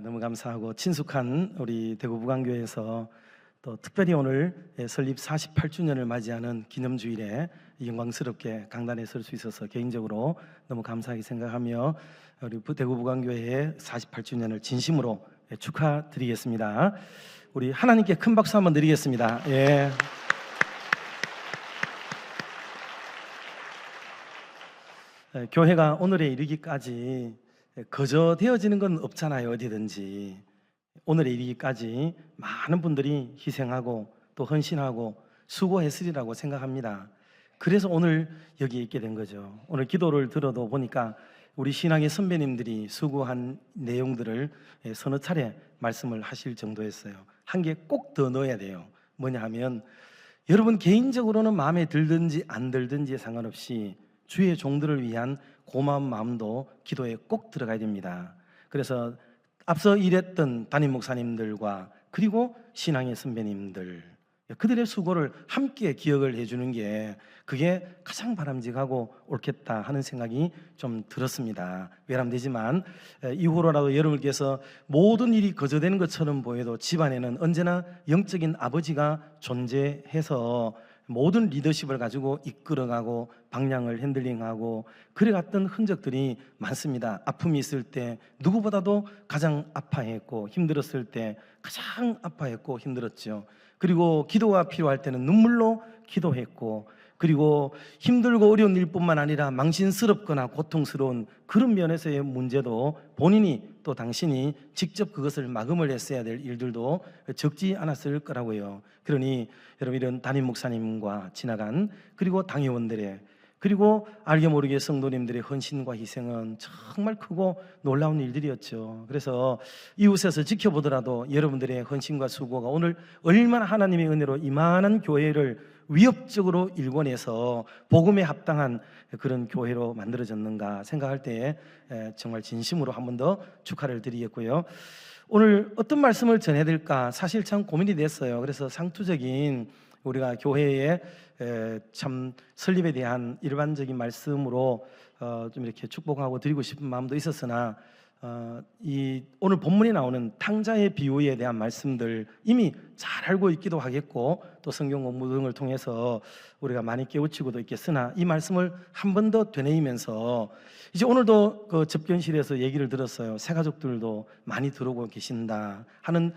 너무 감사하고 친숙한 우리 대구 부강교회에서 또 특별히 오늘 설립 48주년을 맞이하는 기념주일에 영광스럽게 강단에 설 수 있어서 개인적으로 너무 감사하게 생각하며 우리 대구 부강교회의 48주년을 진심으로 축하드리겠습니다. 우리 하나님께 큰 박수 한번 드리겠습니다. 예. 교회가 오늘에 이르기까지 거저되어지는 건 없잖아요. 어디든지 오늘에 이르기까지 많은 분들이 희생하고 또 헌신하고 수고했으리라고 생각합니다. 그래서 오늘 여기에 있게 된 거죠. 오늘 기도를 들어도 보니까 우리 신앙의 선배님들이 수고한 내용들을 서너 차례 말씀을 하실 정도였어요. 한 개 꼭 더 넣어야 돼요. 뭐냐 하면 여러분 개인적으로는 마음에 들든지 안 들든지에 상관없이 주의 종들을 위한 고마운 마음도 기도에 꼭 들어가야 됩니다. 그래서 앞서 일했던 담임 목사님들과 그리고 신앙의 선배님들, 그들의 수고를 함께 기억을 해주는 게 그게 가장 바람직하고 옳겠다 하는 생각이 좀 들었습니다. 외람되지만 이후로라도 여러분께서 모든 일이 거저되는 것처럼 보여도 집안에는 언제나 영적인 아버지가 존재해서 모든 리더십을 가지고 이끌어가고 방향을 핸들링하고 그래갔던 흔적들이 많습니다. 아픔이 있을 때 누구보다도 가장 아파했고 힘들었을 때 가장 아파했고 힘들었죠. 그리고 기도가 필요할 때는 눈물로 기도했고, 그리고 힘들고 어려운 일뿐만 아니라 망신스럽거나 고통스러운 그런 면에서의 문제도 본인이 또 당신이 직접 그것을 마감을 했어야 될 일들도 적지 않았을 거라고요. 그러니 여러분 이런 담임 목사님과 지나간 그리고 당회원들의 그리고 알게 모르게 성도님들의 헌신과 희생은 정말 크고 놀라운 일들이었죠. 그래서 이웃에서 지켜보더라도 여러분들의 헌신과 수고가 오늘 얼마나 하나님의 은혜로 이만한 교회를 위협적으로 일궈내서 복음에 합당한 그런 교회로 만들어졌는가 생각할 때 정말 진심으로 한 번 더 축하를 드리겠고요. 오늘 어떤 말씀을 전해야 될까 사실 참 고민이 됐어요. 그래서 상투적인 우리가 교회의 참 설립에 대한 일반적인 말씀으로 좀 이렇게 축복하고 드리고 싶은 마음도 있었으나 이 오늘 본문에 나오는 탕자의 비유에 대한 말씀들 이미 잘 알고 있기도 하겠고 또 성경 공부 등을 통해서 우리가 많이 깨우치고도 있겠으나 이 말씀을 한 번 더 되뇌이면서 이제 오늘도 그 접견실에서 얘기를 들었어요. 새가족들도 많이 들어오고 계신다 하는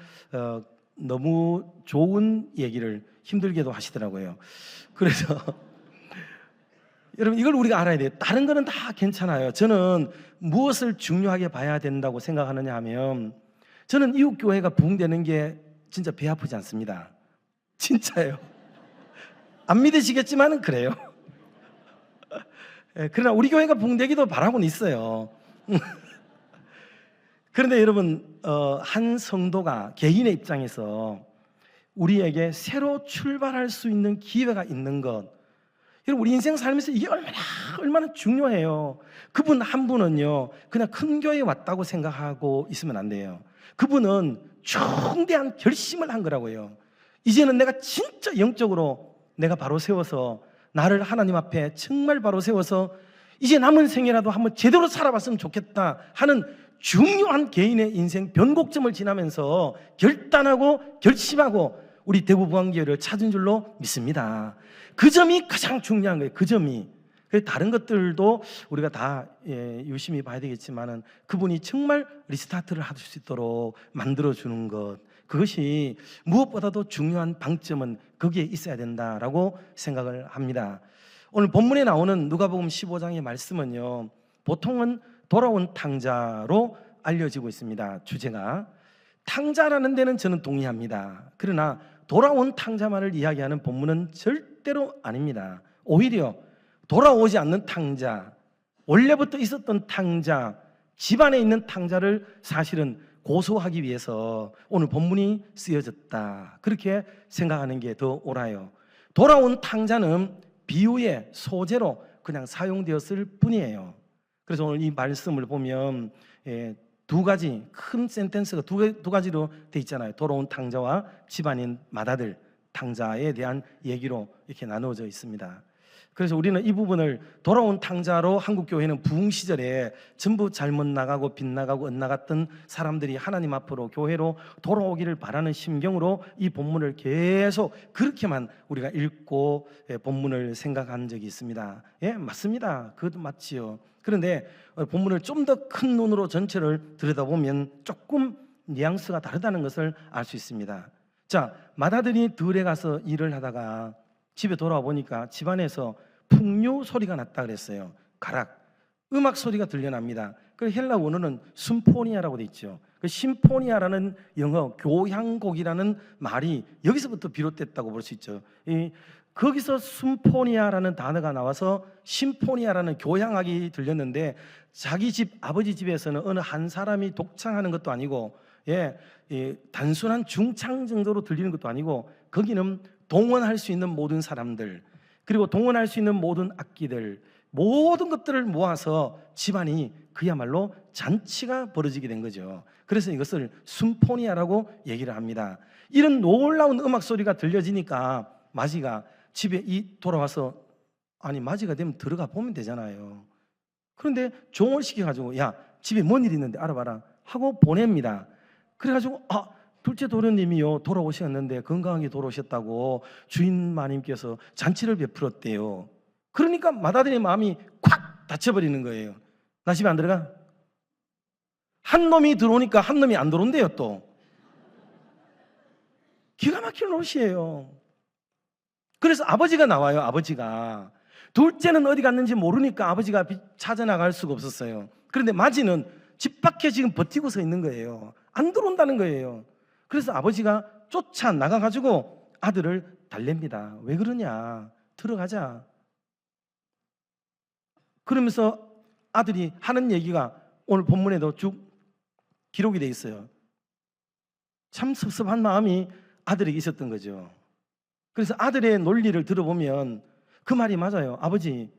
너무 좋은 얘기를 힘들게도 하시더라고요. 그래서 여러분 이걸 우리가 알아야 돼요. 다른 거는 다 괜찮아요. 저는 무엇을 중요하게 봐야 된다고 생각하느냐 하면 저는 이웃교회가 부흥되는 게 진짜 배 아프지 않습니다. 진짜예요. 안 믿으시겠지만 그래요. 그러나 우리 교회가 부흥되기도 바라고는 있어요. 그런데 여러분 한 성도가 개인의 입장에서 우리에게 새로 출발할 수 있는 기회가 있는 것, 여러분 우리 인생 살면서 이게 얼마나 중요해요. 그분 한 분은요 그냥 큰 교회에 왔다고 생각하고 있으면 안 돼요. 그분은 중대한 결심을 한 거라고요. 이제는 내가 진짜 영적으로 내가 바로 세워서 나를 하나님 앞에 정말 바로 세워서 이제 남은 생이라도 한번 제대로 살아봤으면 좋겠다 하는 중요한 개인의 인생 변곡점을 지나면서 결단하고 결심하고 우리 대구 부강교회를 찾은 줄로 믿습니다. 그 점이 가장 중요한 거예요. 그 점이. 다른 것들도 우리가 다 유심히 봐야 되겠지만은 그분이 정말 리스타트를 할 수 있도록 만들어주는 것, 그것이 무엇보다도 중요한 방점은 거기에 있어야 된다라고 생각을 합니다. 오늘 본문에 나오는 누가복음 15장의 말씀은요 보통은 돌아온 탕자로 알려지고 있습니다. 주제가 탕자라는 데는 저는 동의합니다. 그러나 돌아온 탕자만을 이야기하는 본문은 절대로 아닙니다. 오히려 돌아오지 않는 탕자, 원래부터 있었던 탕자, 집안에 있는 탕자를 사실은 고소하기 위해서 오늘 본문이 쓰여졌다, 그렇게 생각하는 게 더 옳아요. 돌아온 탕자는 비유의 소재로 그냥 사용되었을 뿐이에요. 그래서 오늘 이 말씀을 보면 두 가지 큰 센텐스가 두 가지로 돼 있잖아요. 돌아온 탕자와 집안인 맏아들 탕자에 대한 얘기로 이렇게 나누어져 있습니다. 그래서 우리는 이 부분을 돌아온 탕자로 한국교회는 부흥 시절에 전부 잘못 나가고 빗나가고 엇나갔던 사람들이 하나님 앞으로 교회로 돌아오기를 바라는 심경으로 이 본문을 계속 그렇게만 우리가 읽고 본문을 생각한 적이 있습니다. 예, 맞습니다. 그것도 맞지요. 그런데 본문을 좀 더 큰 눈으로 전체를 들여다보면 조금 뉘앙스가 다르다는 것을 알 수 있습니다. 자, 맏아들이 들에 가서 일을 하다가 집에 돌아와 보니까 집안에서 풍류 소리가 났다 그랬어요. 가락, 음악 소리가 들려납니다. 그 헬라 원어는 심포니아라고 돼 있죠. 그 심포니아라는 영어 교향곡이라는 말이 여기서부터 비롯됐다고 볼 수 있죠. 거기서 심포니아라는 단어가 나와서 심포니아라는 교향악이 들렸는데 자기 집 아버지 집에서는 어느 한 사람이 독창하는 것도 아니고 단순한 중창 정도로 들리는 것도 아니고 거기는 동원할 수 있는 모든 사람들 그리고 동원할 수 있는 모든 악기들 모든 것들을 모아서 집안이 그야말로 잔치가 벌어지게 된 거죠. 그래서 이것을 심포니아라고 얘기를 합니다. 이런 놀라운 음악 소리가 들려지니까 마지가 집에 돌아와서 아니 맞이가 되면 들어가 보면 되잖아요. 그런데 종을 시켜가지고 야 집에 뭔 일 있는데 알아봐라 하고 보냅니다. 그래가지고 둘째 도련님이요 돌아오셨는데 건강하게 돌아오셨다고 주인 마님께서 잔치를 베풀었대요. 그러니까 맏아들의 마음이 콱 닫혀버리는 거예요. 나 집에 안 들어가? 한 놈이 들어오니까 한 놈이 안 들어온대요. 또 기가 막힌 옷이에요. 그래서 아버지가 나와요. 아버지가 둘째는 어디 갔는지 모르니까 아버지가 찾아 나갈 수가 없었어요. 그런데 마지는 집 밖에 지금 버티고 서 있는 거예요. 안 들어온다는 거예요. 그래서 아버지가 쫓아 나가가지고 아들을 달랩니다. 왜 그러냐? 들어가자. 그러면서 아들이 하는 얘기가 오늘 본문에도 쭉 기록이 돼 있어요. 참 섭섭한 마음이 아들에게 있었던 거죠. 그래서 아들의 논리를 들어보면 그 말이 맞아요. 아버지,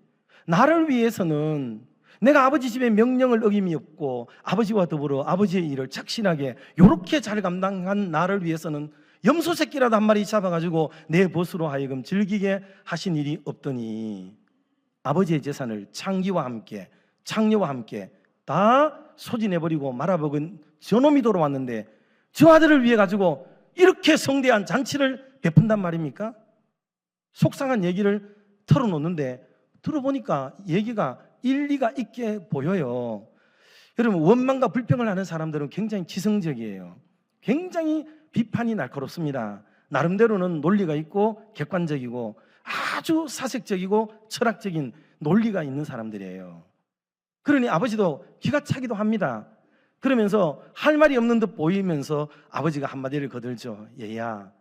나를 위해서는 내가 아버지 집의 명령을 어김이 없고 아버지와 더불어 아버지의 일을 착실하게 이렇게 잘 감당한 나를 위해서는 염소 새끼라도 한 마리 잡아가지고 내 벗으로 하여금 즐기게 하신 일이 없더니 아버지의 재산을 창기와 함께 창녀와 함께 다 소진해버리고 말아먹은 저놈이 돌아왔는데 저 아들을 위해 가지고 이렇게 성대한 잔치를 베푼단 말입니까? 속상한 얘기를 털어놓는데 들어보니까 얘기가 일리가 있게 보여요. 여러분 원망과 불평을 하는 사람들은 굉장히 지성적이에요. 굉장히 비판이 날카롭습니다. 나름대로는 논리가 있고 객관적이고 아주 사색적이고 철학적인 논리가 있는 사람들이에요. 그러니 아버지도 기가 차기도 합니다. 그러면서 할 말이 없는 듯 보이면서 아버지가 한마디를 거들죠. 얘야,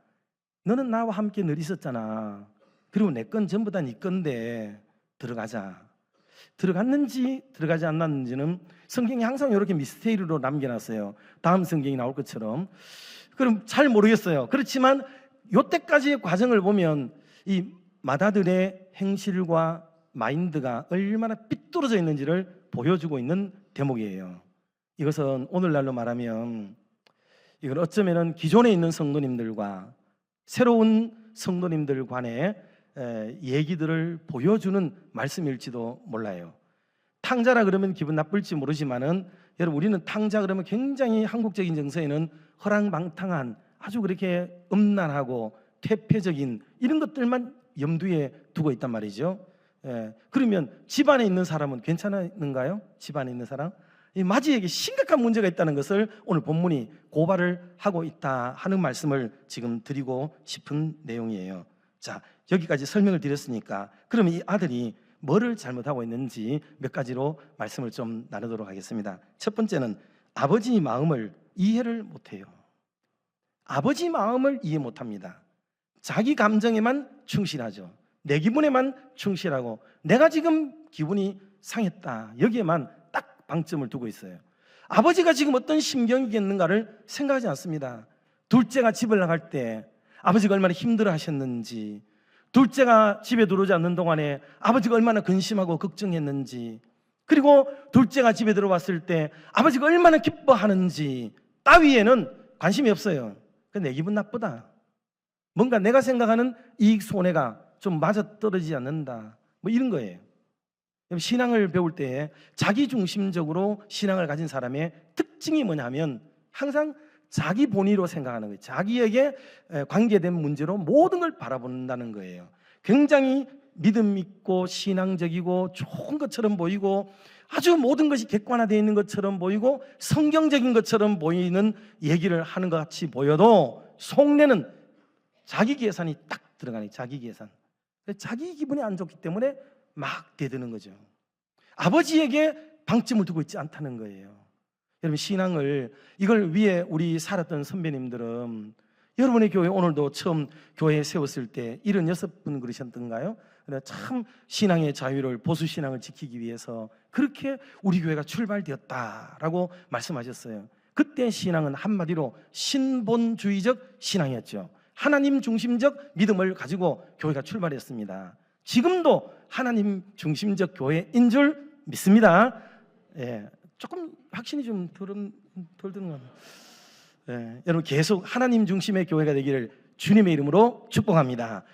너는 나와 함께 늘 있었잖아. 그리고 내 건 전부 다 네 건데 들어가자. 들어갔는지 들어가지 않았는지는 성경이 항상 이렇게 미스테리로 남겨놨어요. 다음 성경이 나올 것처럼. 그럼 잘 모르겠어요. 그렇지만 이때까지의 과정을 보면 이 맏아들의 행실과 마인드가 얼마나 삐뚤어져 있는지를 보여주고 있는 대목이에요. 이것은 오늘날로 말하면 이건 어쩌면 기존에 있는 성도님들과 새로운 성도님들 간의 얘기들을 보여주는 말씀일지도 몰라요. 탕자라 그러면 기분 나쁠지 모르지만은 여러분 우리는 탕자 그러면 굉장히 한국적인 정서에는 허랑방탕한 아주 그렇게 음란하고 퇴폐적인 이런 것들만 염두에 두고 있단 말이죠. 그러면 집안에 있는 사람은 괜찮은가요? 집안에 있는 사람? 이 마지에게 심각한 문제가 있다는 것을 오늘 본문이 고발을 하고 있다 하는 말씀을 지금 드리고 싶은 내용이에요. 자, 여기까지 설명을 드렸으니까 그러면 이 아들이 뭐를 잘못하고 있는지 몇 가지로 말씀을 좀 나누도록 하겠습니다. 첫 번째는 아버지 마음을 이해를 못해요. 아버지 마음을 이해 못합니다. 자기 감정에만 충실하죠. 내 기분에만 충실하고 내가 지금 기분이 상했다 여기에만 딱 방점을 두고 있어요. 아버지가 지금 어떤 심경이겠는가를 생각하지 않습니다. 둘째가 집을 나갈 때 아버지가 얼마나 힘들어 하셨는지, 둘째가 집에 들어오지 않는 동안에 아버지가 얼마나 근심하고 걱정했는지, 그리고 둘째가 집에 들어왔을 때 아버지가 얼마나 기뻐하는지 따위에는 관심이 없어요. 내 기분 나쁘다, 뭔가 내가 생각하는 이익 손해가 좀 맞아떨어지지 않는다, 뭐 이런 거예요. 신앙을 배울 때 자기중심적으로 신앙을 가진 사람의 특징이 뭐냐면 항상 자기 본위로 생각하는 거예요. 자기에게 관계된 문제로 모든 걸 바라본다는 거예요. 굉장히 믿음 있고 신앙적이고 좋은 것처럼 보이고 아주 모든 것이 객관화되어 있는 것처럼 보이고 성경적인 것처럼 보이는 얘기를 하는 것 같이 보여도 속내는 자기 계산이 딱 들어가네. 자기 계산. 자기 기분이 안 좋기 때문에 막 대드는 거죠. 아버지에게 방점을 두고 있지 않다는 거예요. 여러분, 신앙을 이걸 위해 우리 살았던 선배님들은 여러분의 교회 오늘도 처음 교회 세웠을 때 76분 그러셨던가요? 참 신앙의 자유를, 보수신앙을 지키기 위해서 그렇게 우리 교회가 출발되었다라고 말씀하셨어요. 그때 신앙은 한마디로 신본주의적 신앙이었죠. 하나님 중심적 믿음을 가지고 교회가 출발했습니다. 지금도 하나님 중심적 교회인 줄 믿습니다. 예, 조금 확신이 좀 덜 드는 것 같아요. 예, 여러분 계속 하나님 중심의 교회가 되기를 주님의 이름으로 축복합니다.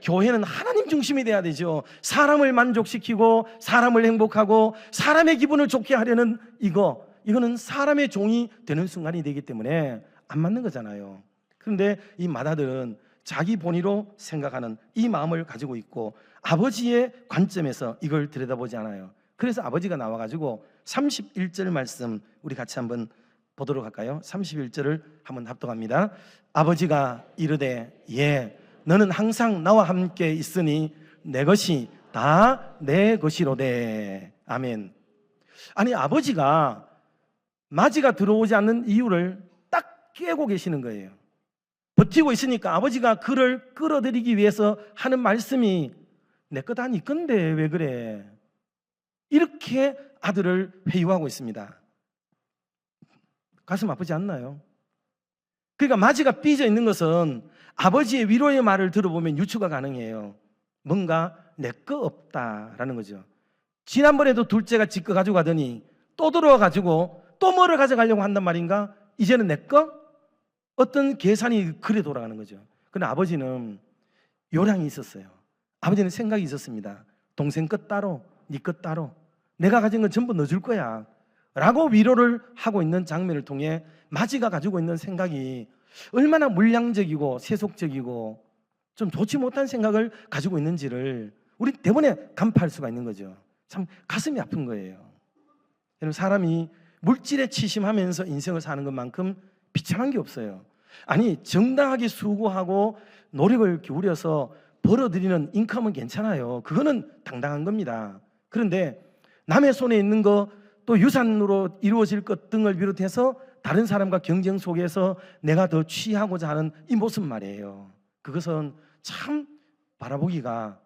교회는 하나님 중심이 돼야 되죠. 사람을 만족시키고 사람을 행복하고 사람의 기분을 좋게 하려는 이거는 사람의 종이 되는 순간이 되기 때문에 안 맞는 거잖아요. 그런데 이 마다들은 자기 본위로 생각하는 이 마음을 가지고 있고 아버지의 관점에서 이걸 들여다보지 않아요. 그래서 아버지가 나와가지고 31절 말씀 우리 같이 한번 보도록 할까요? 31절을 한번 합독합니다. 아버지가 이르되 예 너는 항상 나와 함께 있으니 내 것이 다 내 것이로되. 아멘. 아니, 아버지가 맞이가 들어오지 않는 이유를 딱 깨고 계시는 거예요. 버티고 있으니까 아버지가 그를 끌어들이기 위해서 하는 말씀이 내 것 아니 건데 왜 그래? 이렇게 아들을 회유하고 있습니다. 가슴 아프지 않나요? 그러니까 맞이가 삐져 있는 것은 아버지의 위로의 말을 들어보면 유추가 가능해요. 뭔가 내 거 없다라는 거죠. 지난번에도 둘째가 지 거 가지고 가더니 또 들어와가지고 또 뭐를 가져가려고 한단 말인가? 이제는 내 거? 어떤 계산이 그래 돌아가는 거죠. 그런데 아버지는 요량이 있었어요. 아버지는 생각이 있었습니다. 동생 것 따로, 네 것 따로, 내가 가진 건 전부 너 줄 거야 라고 위로를 하고 있는 장면을 통해 마지가 가지고 있는 생각이 얼마나 물량적이고 세속적이고 좀 좋지 못한 생각을 가지고 있는지를 우리 대본에 간파할 수가 있는 거죠. 참 가슴이 아픈 거예요. 여러분, 사람이 물질에 치심하면서 인생을 사는 것만큼 비참한 게 없어요. 아니, 정당하게 수고하고 노력을 기울여서 벌어들이는 인컴은 괜찮아요. 그거는 당당한 겁니다. 그런데 남의 손에 있는 거, 또 유산으로 이루어질 것 등을 비롯해서 다른 사람과 경쟁 속에서 내가 더 취하고자 하는 이 모습 말이에요. 그것은 참 바라보기가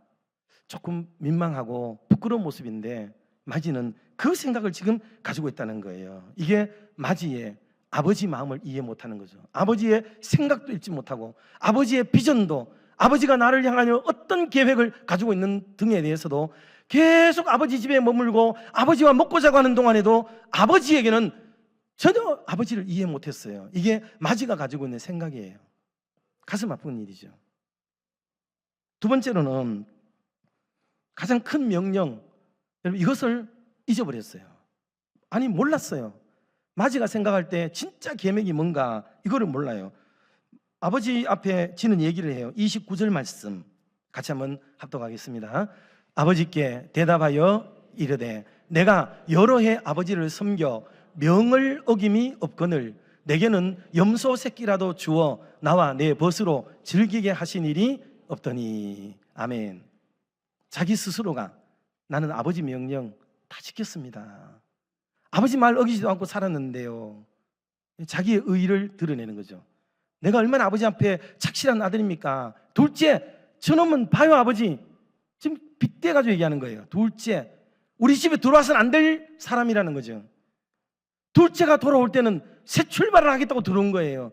조금 민망하고 부끄러운 모습인데 마지는 그 생각을 지금 가지고 있다는 거예요. 이게 마지의 아버지 마음을 이해 못하는 거죠. 아버지의 생각도 읽지 못하고 아버지의 비전도, 아버지가 나를 향하여 어떤 계획을 가지고 있는 등에 대해서도 계속 아버지 집에 머물고 아버지와 먹고 자고 하는 동안에도 아버지에게는 전혀 아버지를 이해 못했어요. 이게 마지가 가지고 있는 생각이에요. 가슴 아픈 일이죠. 두 번째로는 가장 큰 명령, 여러분 이것을 잊어버렸어요. 아니, 몰랐어요. 마지가 생각할 때 진짜 계명이 뭔가 이거를 몰라요. 아버지 앞에 지는 얘기를 해요. 29절 말씀 같이 한번 합독하겠습니다. 아버지께 대답하여 이르되 내가 여러 해 아버지를 섬겨 명을 어김이 없거늘 내게는 염소 새끼라도 주어 나와 내 벗으로 즐기게 하신 일이 없더니. 아멘. 자기 스스로가 나는 아버지 명령 다 지켰습니다. 아버지 말 어기지도 않고 살았는데요. 자기의 의의를 드러내는 거죠. 내가 얼마나 아버지 앞에 착실한 아들입니까? 둘째, 저놈은 봐요 아버지. 지금 빗대가지고 얘기하는 거예요. 둘째, 우리 집에 들어와서는 안 될 사람이라는 거죠. 둘째가 돌아올 때는 새 출발을 하겠다고 들어온 거예요.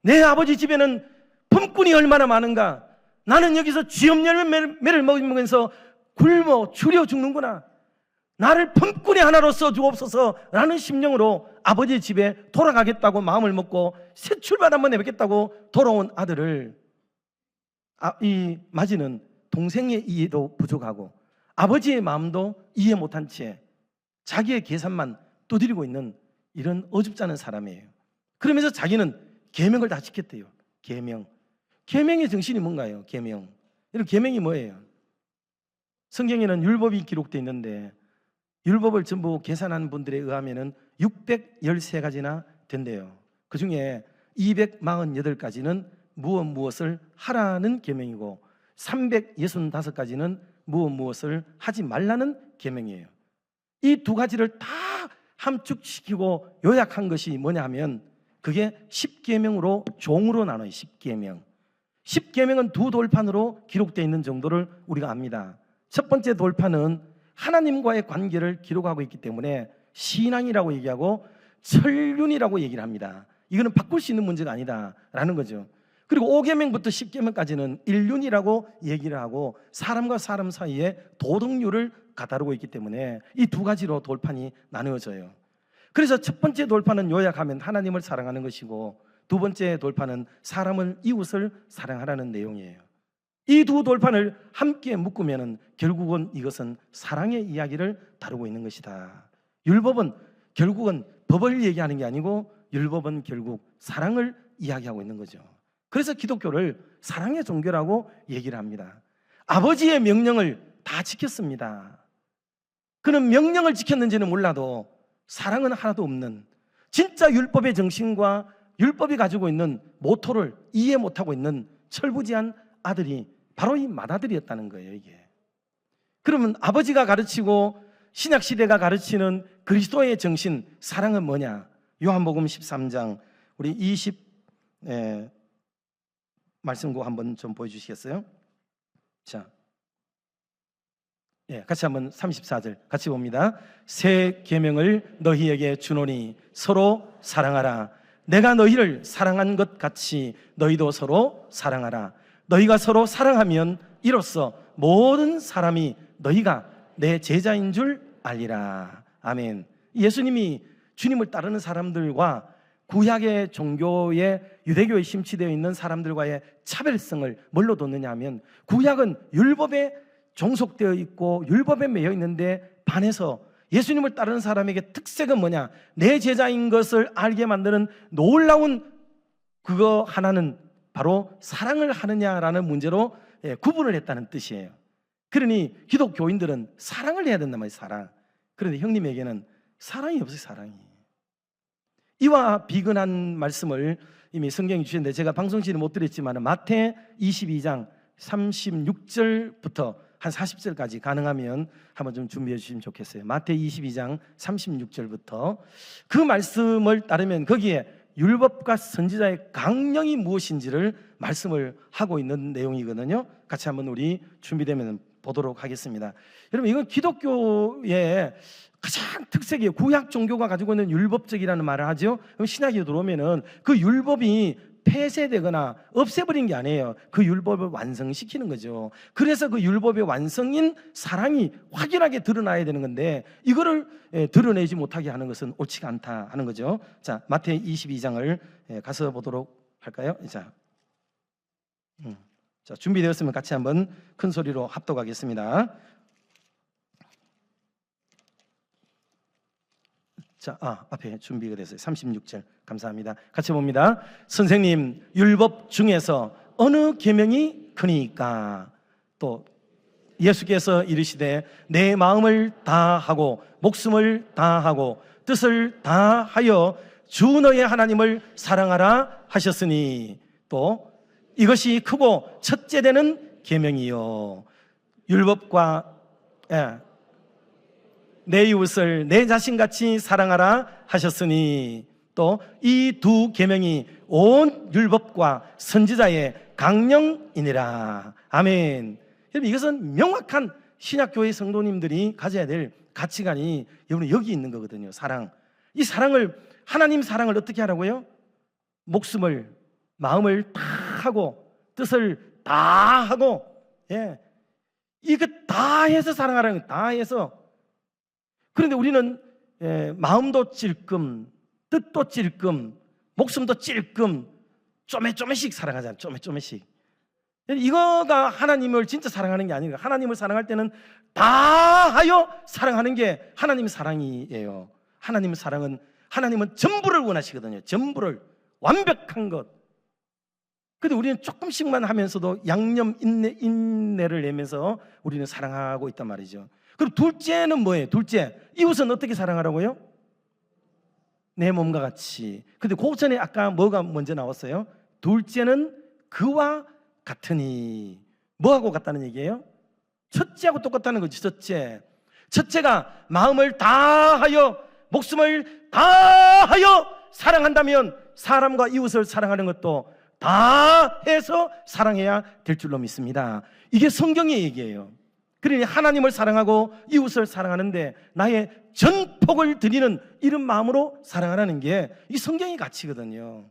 내 아버지 집에는 품꾼이 얼마나 많은가. 나는 여기서 쥐업 열매를 먹으면서 굶어 추려 죽는구나. 나를 품꾼의 하나로 써주옵소서 라는 심령으로 아버지 집에 돌아가겠다고 마음을 먹고 새 출발 한번 해보겠다고 돌아온 아들을 이 마지는 동생의 이해도 부족하고 아버지의 마음도 이해 못한 채 자기의 계산만 두드리고 있는 이런 어줍지 않은 사람이에요. 그러면서 자기는 계명을 다 지켰대요. 계명의 정신이 뭔가요? 계명. 이런 계명이 뭐예요? 성경에는 율법이 기록되어 있는데 율법을 전부 계산한 분들에 의하면 613가지나 된대요. 그 중에 248가지는 무엇을 하라는 계명이고 365가지는 무엇을 하지 말라는 계명이에요. 이 두 가지를 다 함축시키고 요약한 것이 뭐냐 하면 그게 10계명으로 종으로 나눠요. 10계명은 두 돌판으로 기록되어 있는 정도를 우리가 압니다. 첫 번째 돌판은 하나님과의 관계를 기록하고 있기 때문에 신앙이라고 얘기하고 철륜이라고 얘기를 합니다. 이거는 바꿀 수 있는 문제가 아니다라는 거죠. 그리고 5계명부터 10계명까지는 인륜이라고 얘기를 하고 사람과 사람 사이에 도덕률을 가다루고 있기 때문에 이 두 가지로 돌판이 나누어져요. 그래서 첫 번째 돌판은 요약하면 하나님을 사랑하는 것이고 두 번째 돌판은 사람을 이웃을 사랑하라는 내용이에요. 이 두 돌판을 함께 묶으면 결국은 이것은 사랑의 이야기를 다루고 있는 것이다. 율법은 결국은 법을 얘기하는 게 아니고 율법은 결국 사랑을 이야기하고 있는 거죠. 그래서 기독교를 사랑의 종교라고 얘기를 합니다. 아버지의 명령을 다 지켰습니다. 그는 명령을 지켰는지는 몰라도 사랑은 하나도 없는, 진짜 율법의 정신과 율법이 가지고 있는 모토를 이해 못하고 있는 철부지한 아들이 바로 이 맏아들이었다는 거예요. 이게 그러면 아버지가 가르치고 신약시대가 가르치는 그리스도의 정신, 사랑은 뭐냐? 요한복음 13장 우리 20 말씀고 한번 좀 보여주시겠어요? 자, 같이 한번 34절 같이 봅니다. 새 계명을 너희에게 주노니 서로 사랑하라. 내가 너희를 사랑한 것 같이 너희도 서로 사랑하라. 너희가 서로 사랑하면 이로써 모든 사람이 너희가 내 제자인 줄 알리라. 아멘. 예수님이 주님을 따르는 사람들과 구약의 종교에 유대교에 심취되어 있는 사람들과의 차별성을 뭘로 뒀느냐 하면 구약은 율법에 종속되어 있고 율법에 매여 있는데 반해서 예수님을 따르는 사람에게 특색은 뭐냐? 내 제자인 것을 알게 만드는 놀라운 그거 하나는 바로 사랑을 하느냐라는 문제로 구분을 했다는 뜻이에요. 그러니 기독교인들은 사랑을 해야 된단 말이에요. 사랑. 그런데 형님에게는 사랑이 없어요. 사랑이. 이와 비근한 말씀을 이미 성경이 주셨는데 제가 방송실에 못 드렸지만 마태 22장 36절부터 한 40절까지 가능하면 한번 좀 준비해 주시면 좋겠어요. 마태 22장 36절부터 그 말씀을 따르면 거기에 율법과 선지자의 강령이 무엇인지를 말씀을 하고 있는 내용이거든요. 같이 한번 우리 준비되면 보도록 하겠습니다. 여러분, 이건 기독교의 가장 특색이에요. 구약 종교가 가지고 있는 율법적이라는 말을 하죠. 그럼 신약에 들어오면은 그 율법이 폐쇄되거나 없애버린 게 아니에요. 그 율법을 완성시키는 거죠. 그래서 그 율법의 완성인 사랑이 확연하게 드러나야 되는 건데 이거를 드러내지 못하게 하는 것은 옳지가 않다 하는 거죠. 자, 마태 22장을 가서 보도록 할까요? 자, 준비되었으면 같이 한번 큰 소리로 합독하겠습니다. 자, 앞에 준비가 됐어요. 36절 감사합니다. 같이 봅니다. 선생님, 율법 중에서 어느 계명이 크니까? 또 예수께서 이르시되 내 마음을 다하고 목숨을 다하고 뜻을 다하여 주 너의 하나님을 사랑하라 하셨으니 또 이것이 크고 첫째 되는 계명이요 율법과 내 이웃을 내 자신같이 사랑하라 하셨으니 또 이 두 계명이 온 율법과 선지자의 강령이니라. 아멘. 여러분, 이것은 명확한 신약교회 성도님들이 가져야 될 가치관이 여러분 여기 있는 거거든요. 사랑. 이 사랑을, 하나님 사랑을 어떻게 하라고요? 목숨을, 마음을 다 하고 뜻을 다 하고, 이거 다 해서 사랑하라는 거예요. 다 해서. 그런데 우리는 마음도 찔끔, 뜻도 찔끔, 목숨도 찔끔 쪼매쪼매씩 살아가잖아요. 쪼매쪼매씩. 이거가 하나님을 진짜 사랑하는 게 아니에요. 하나님을 사랑할 때는 다하여 사랑하는 게 하나님의 사랑이에요. 하나님의 사랑은, 하나님은 전부를 원하시거든요. 전부를, 완벽한 것. 근데 우리는 조금씩만 하면서도 양념 인내를 내면서 우리는 사랑하고 있단 말이죠. 그럼 둘째는 뭐예요? 둘째, 이웃은 어떻게 사랑하라고요? 내 몸과 같이. 근데 그 전에 아까 뭐가 먼저 나왔어요? 둘째는 그와 같으니. 뭐하고 같다는 얘기예요? 첫째하고 똑같다는 거지. 첫째가 마음을 다하여, 목숨을 다하여 사랑한다면 사람과 이웃을 사랑하는 것도 다 해서 사랑해야 될 줄로 믿습니다. 이게 성경의 얘기예요. 그러니 하나님을 사랑하고 이웃을 사랑하는데 나의 전폭을 드리는 이런 마음으로 사랑하라는 게 이 성경의 가치거든요.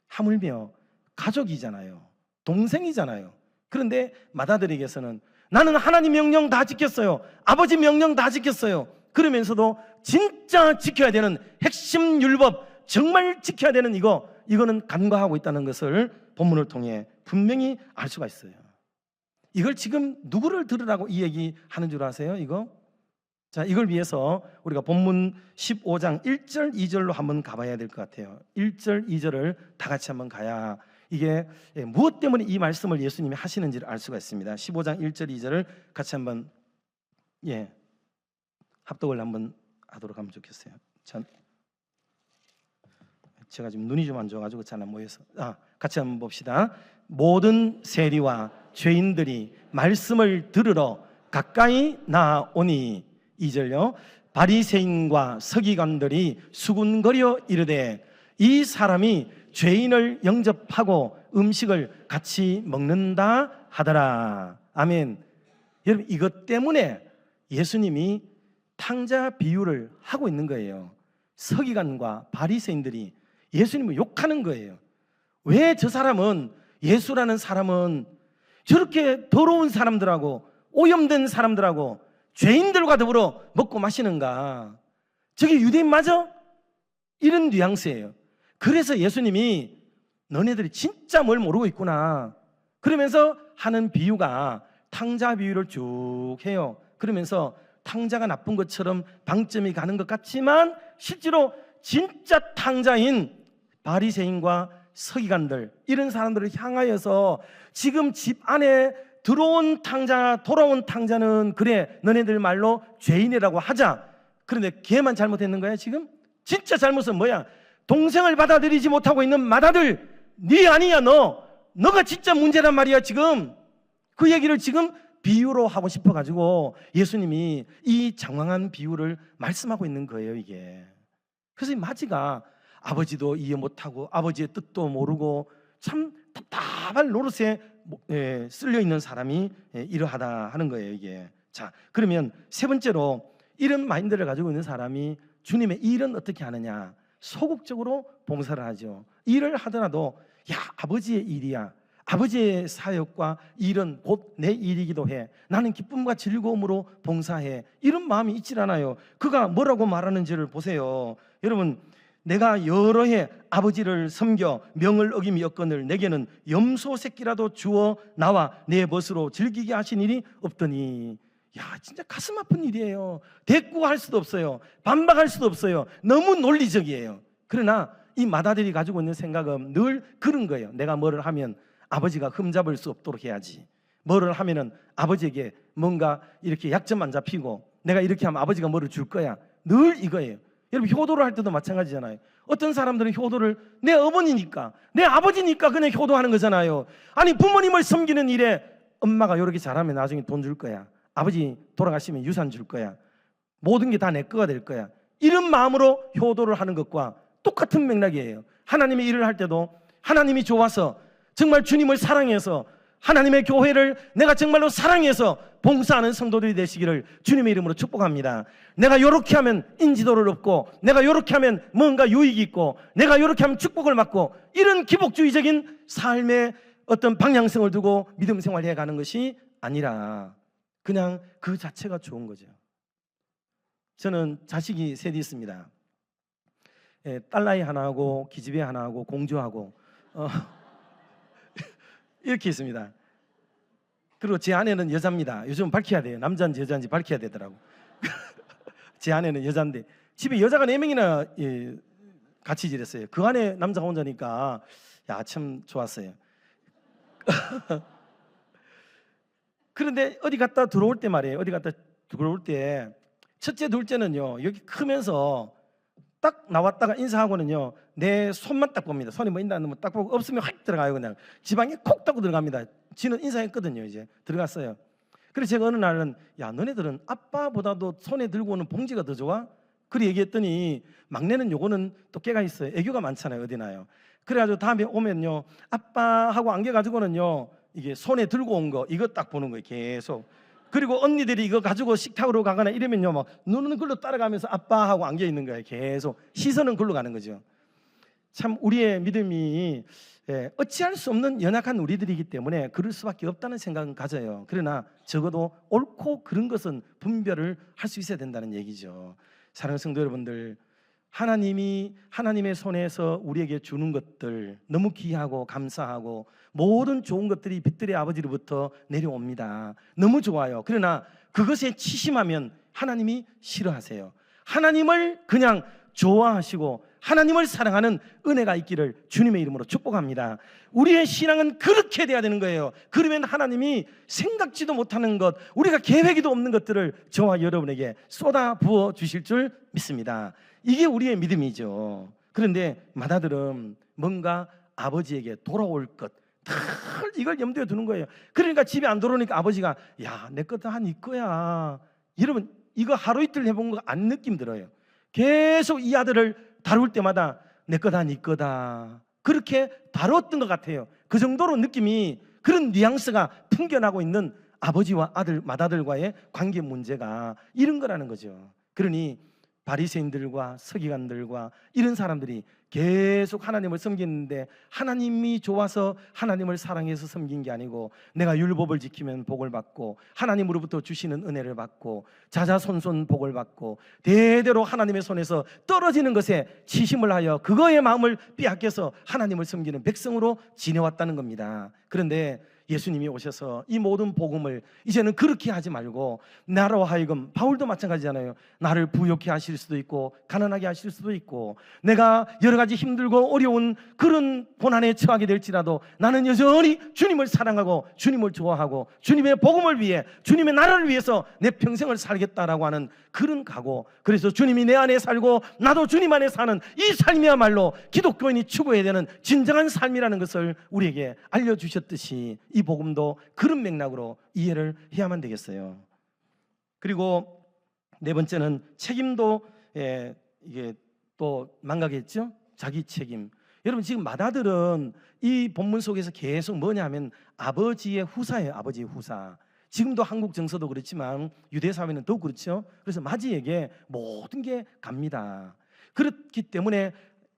하물며 가족이잖아요. 동생이잖아요. 그런데 맏아들에게서는 나는 하나님 명령 다 지켰어요. 아버지 명령 다 지켰어요. 그러면서도 진짜 지켜야 되는 핵심 율법, 정말 지켜야 되는 이거는 간과하고 있다는 것을 본문을 통해 분명히 알 수가 있어요. 이걸 지금 누구를 들으라고 이 얘기 하는 줄 아세요? 자, 이걸 위해서 우리가 본문 15장 1절 2절로 한번 가봐야 될 것 같아요. 1절 2절을 다 같이 한번 가야 이게 무엇 때문에 이 말씀을 예수님이 하시는지를 알 수가 있습니다. 15장 1절 2절을 같이 한번 합독을 한번 하도록 하면 좋겠어요. 제가 지금 눈이 좀 안 좋아가지고 잘 안 모여서 같이 한번 봅시다. 모든 세리와 죄인들이 말씀을 들으러 가까이 나오니 2절요. 바리새인과 서기관들이 수군거려 이르되 이 사람이 죄인을 영접하고 음식을 같이 먹는다 하더라. 아멘. 여러분, 이것 때문에 예수님이 탕자 비유를 하고 있는 거예요. 서기관과 바리새인들이 예수님을 욕하는 거예요. 왜 저 사람은, 예수라는 사람은 저렇게 더러운 사람들하고 오염된 사람들하고 죄인들과 더불어 먹고 마시는가? 저게 유대인 맞아? 이런 뉘앙스예요. 그래서 예수님이 너네들이 진짜 뭘 모르고 있구나 그러면서 하는 비유가 탕자 비유를 쭉 해요. 그러면서 탕자가 나쁜 것처럼 방점이 가는 것 같지만 실제로 진짜 탕자인 바리새인과 서기관들, 이런 사람들을 향하여서 지금 집 안에 들어온 탕자, 돌아온 탕자는 그래 너네들 말로 죄인이라고 하자. 그런데 걔만 잘못했는 거야 지금? 진짜 잘못은 뭐야? 동생을 받아들이지 못하고 있는 맏아들, 네 아니야. 너가 진짜 문제란 말이야 지금. 그 얘기를 지금 비유로 하고 싶어가지고 예수님이 이 장황한 비유를 말씀하고 있는 거예요 이게. 그래서 이 마지가 아버지도 이해 못하고 아버지의 뜻도 모르고 참 답답한 노릇에 쓸려 있는 사람이 이러하다 하는 거예요 이게. 자, 그러면 세 번째로 이런 마인드를 가지고 있는 사람이 주님의 일은 어떻게 하느냐? 소극적으로 봉사를 하죠. 일을 하더라도 야, 아버지의 일이야. 아버지의 사역과 일은 곧 내 일이기도 해. 나는 기쁨과 즐거움으로 봉사해. 이런 마음이 있질 않아요. 그가 뭐라고 말하는지를 보세요. 여러분, 내가 여러 해 아버지를 섬겨 명을 어김이 였거늘 내게는 염소 새끼라도 주어 나와 내 벗으로 즐기게 하신 일이 없더니. 야, 진짜 가슴 아픈 일이에요. 대꾸할 수도 없어요. 반박할 수도 없어요. 너무 논리적이에요. 그러나 이 맏아들이 가지고 있는 생각은 늘 그런 거예요. 내가 뭐를 하면 아버지가 흠잡을 수 없도록 해야지. 뭐를 하면은 아버지에게 뭔가 이렇게 약점 안 잡히고 내가 이렇게 하면 아버지가 뭐를 줄 거야. 늘 이거예요. 여러분, 효도를 할 때도 마찬가지잖아요. 어떤 사람들은 효도를 내 어머니니까, 내 아버지니까 그냥 효도하는 거잖아요. 아니, 부모님을 섬기는 일에 엄마가 이렇게 잘하면 나중에 돈 줄 거야. 아버지 돌아가시면 유산 줄 거야. 모든 게 다 내 거가 될 거야. 이런 마음으로 효도를 하는 것과 똑같은 맥락이에요. 하나님의 일을 할 때도 하나님이 좋아서 정말 주님을 사랑해서 하나님의 교회를 내가 정말로 사랑해서 봉사하는 성도들이 되시기를 주님의 이름으로 축복합니다. 내가 이렇게 하면 인지도를 얻고 내가 이렇게 하면 뭔가 유익이 있고 내가 이렇게 하면 축복을 받고 이런 기복주의적인 삶의 어떤 방향성을 두고 믿음 생활해 가는 것이 아니라 그냥 그 자체가 좋은 거죠. 저는 자식이 셋이 있습니다. 딸나이 하나하고 기집애 하나하고 공주하고 이렇게 있습니다. 그리고 제 아내는 여자입니다. 요즘 밝혀야 돼요. 남자인지 여자인지 밝혀야 되더라고. 제 아내는 여자인데 집에 여자가 4명이나 같이 지냈어요. 그 안에 남자가 혼자니까 야, 참 좋았어요. 그런데 어디 갔다 들어올 때 말이에요. 어디 갔다 들어올 때 첫째, 둘째는요 여기 크면서 딱 나왔다가 인사하고는요 내 손만 딱 봅니다. 손이 뭐 있나 딱 보고 없으면 확 들어가요. 그냥 지방에 콕 따고 들어갑니다. 지는 인사했거든요. 이제 들어갔어요. 그래서 제가 어느 날은 야, 너네들은 아빠보다도 손에 들고 오는 봉지가 더 좋아? 그래 얘기했더니 막내는 요거는 또 깨가 있어요. 애교가 많잖아요. 어디나요. 그래가지고 다음에 오면요 아빠하고 안겨 가지고는요 이게 손에 들고 온 거 이거 딱 보는 거예요. 계속. 그리고 언니들이 이거 가지고 식탁으로 가거나 이러면요 막 눈은 글로 따라가면서 아빠하고 안겨 있는 거예요. 계속 시선은 글로 가는 거죠. 참 우리의 믿음이 어찌할 수 없는 연약한 우리들이기 때문에 그럴 수밖에 없다는 생각은 가져요. 그러나 적어도 옳고 그른 것은 분별을 할 수 있어야 된다는 얘기죠. 사랑하는 성도 여러분들, 하나님의 손에서 우리에게 주는 것들 너무 귀하고 감사하고 모든 좋은 것들이 빛들의 아버지로부터 내려옵니다. 너무 좋아요. 그러나 그것에 치심하면 하나님이 싫어하세요. 하나님을 그냥 좋아하시고 하나님을 사랑하는 은혜가 있기를 주님의 이름으로 축복합니다. 우리의 신앙은 그렇게 돼야 되는 거예요. 그러면 하나님이 생각지도 못하는 것, 우리가 계획에도 없는 것들을 저와 여러분에게 쏟아 부어 주실 줄 믿습니다. 이게 우리의 믿음이죠. 그런데 마다들은 뭔가 아버지에게 돌아올 것, 다 이걸 염두에 두는 거예요. 그러니까 집에 안 들어오니까 아버지가 야, 내 것도 한 이 거야. 여러분 이거 하루 이틀 해본 거 안 느낌 들어요. 계속 이 아들을 다룰 때마다 내 거다 네 거다 그렇게 다뤘던 것 같아요. 그 정도로 느낌이 그런 뉘앙스가 풍겨나고 있는 아버지와 아들, 맏아들과의 관계 문제가 이런 거라는 거죠. 그러니 바리새인들과 서기관들과 이런 사람들이 계속 하나님을 섬기는데 하나님이 좋아서 하나님을 사랑해서 섬긴 게 아니고 내가 율법을 지키면 복을 받고 하나님으로부터 주시는 은혜를 받고 자자손손 복을 받고 대대로 하나님의 손에서 떨어지는 것에 치심을 하여 그거의 마음을 빼앗겨서 하나님을 섬기는 백성으로 지내왔다는 겁니다. 그런데 예수님이 오셔서 이 모든 복음을 이제는 그렇게 하지 말고 나로 하여금, 바울도 마찬가지잖아요. 나를 부욕해 하실 수도 있고 가난하게 하실 수도 있고 내가 여러 가지 힘들고 어려운 그런 고난에 처하게 될지라도 나는 여전히 주님을 사랑하고 주님을 좋아하고 주님의 복음을 위해 주님의 나라를 위해서 내 평생을 살겠다라고 하는 그런 각오, 그래서 주님이 내 안에 살고 나도 주님 안에 사는 이 삶이야말로 기독교인이 추구해야 되는 진정한 삶이라는 것을 우리에게 알려주셨듯이 이 복음도 그런 맥락으로 이해를 해야만 되겠어요. 그리고 네 번째는 책임도 이게 또 망각했죠. 자기 책임. 여러분 지금 맏아들은 이 본문 속에서 계속 뭐냐 하면 아버지의 후사예요. 아버지의 후사. 지금도 한국 정서도 그렇지만 유대 사회는 더욱 그렇죠. 그래서 맏이에게 모든 게 갑니다. 그렇기 때문에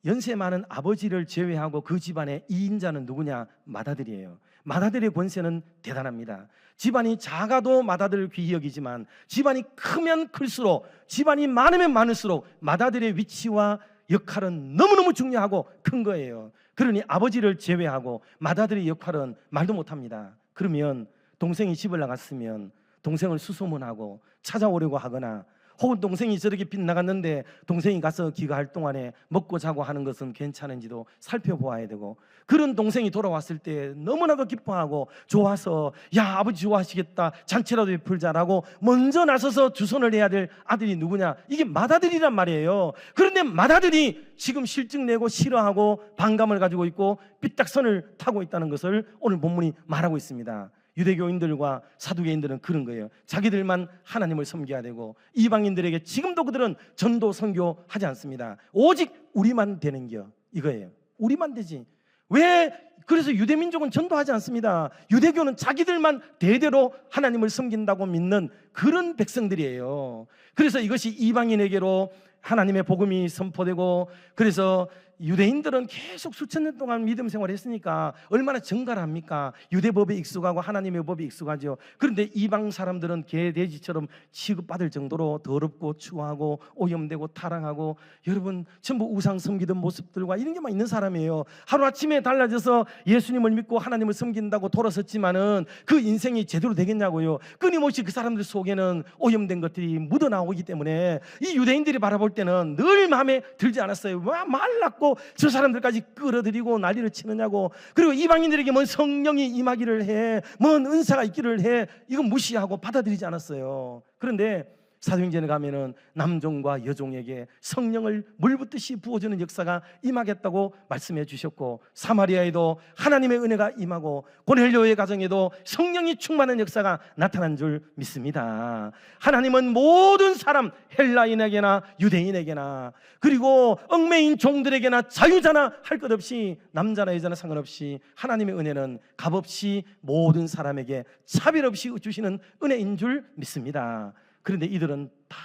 연세 많은 아버지를 제외하고 그 집안의 2인자는 누구냐? 맏아들이에요. 맏아들의 권세는 대단합니다. 집안이 작아도 맏아들을 귀히 여기지만 집안이 크면 클수록, 집안이 많으면 많을수록 맏아들의 위치와 역할은 너무너무 중요하고 큰 거예요. 그러니 아버지를 제외하고 맏아들의 역할은 말도 못합니다. 그러면 동생이 집을 나갔으면 동생을 수소문하고 찾아오려고 하거나, 혹은 동생이 저렇게 빗나갔는데 동생이 가서 귀가할 동안에 먹고 자고 하는 것은 괜찮은지도 살펴보아야 되고, 그런 동생이 돌아왔을 때 너무나도 기뻐하고 좋아서 야, 아버지 좋아하시겠다, 잔치라도 베풀자라고 먼저 나서서 주선을 해야 될 아들이 누구냐? 이게 맏아들이란 말이에요. 그런데 맏아들이 지금 실증 내고 싫어하고 반감을 가지고 있고 삐딱선을 타고 있다는 것을 오늘 본문이 말하고 있습니다. 유대교인들과 사두개인들은 그런 거예요. 자기들만 하나님을 섬겨야 되고 이방인들에게 지금도 그들은 전도 선교하지 않습니다. 오직 우리만 되는겨, 이거예요. 우리만 되지. 왜? 그래서 유대민족은 전도하지 않습니다. 유대교는 자기들만 대대로 하나님을 섬긴다고 믿는 그런 백성들이에요. 그래서 이것이 이방인에게로 하나님의 복음이 선포되고, 그래서 유대인들은 계속 수천 년 동안 믿음 생활을 했으니까 얼마나 정갈합니까? 유대법에 익숙하고 하나님의 법에 익숙하죠. 그런데 이방 사람들은 개, 돼지처럼 취급받을 정도로 더럽고 추하고 오염되고 타락하고, 여러분 전부 우상 섬기던 모습들과 이런 게만 있는 사람이에요. 하루아침에 달라져서 예수님을 믿고 하나님을 섬긴다고 돌아섰지만은 그 인생이 제대로 되겠냐고요. 끊임없이 그 사람들 속에는 오염된 것들이 묻어나오기 때문에 이 유대인들이 바라볼 때는 늘 마음에 들지 않았어요. 말랐고 저 사람들까지 끌어들이고 난리를 치느냐고. 그리고 이방인들에게 뭔 성령이 임하기를 해, 뭔 은사가 있기를 해, 이건 무시하고 받아들이지 않았어요. 그런데 사도행전에 가면은 남종과 여종에게 성령을 물붓듯이 부어주는 역사가 임하겠다고 말씀해 주셨고, 사마리아에도 하나님의 은혜가 임하고 고넬료의 가정에도 성령이 충만한 역사가 나타난 줄 믿습니다. 하나님은 모든 사람, 헬라인에게나 유대인에게나, 그리고 얽매인 종들에게나 자유자나 할 것 없이, 남자나 여자나 상관없이 하나님의 은혜는 값없이 모든 사람에게 차별 없이 주시는 은혜인 줄 믿습니다. 그런데 이들은 다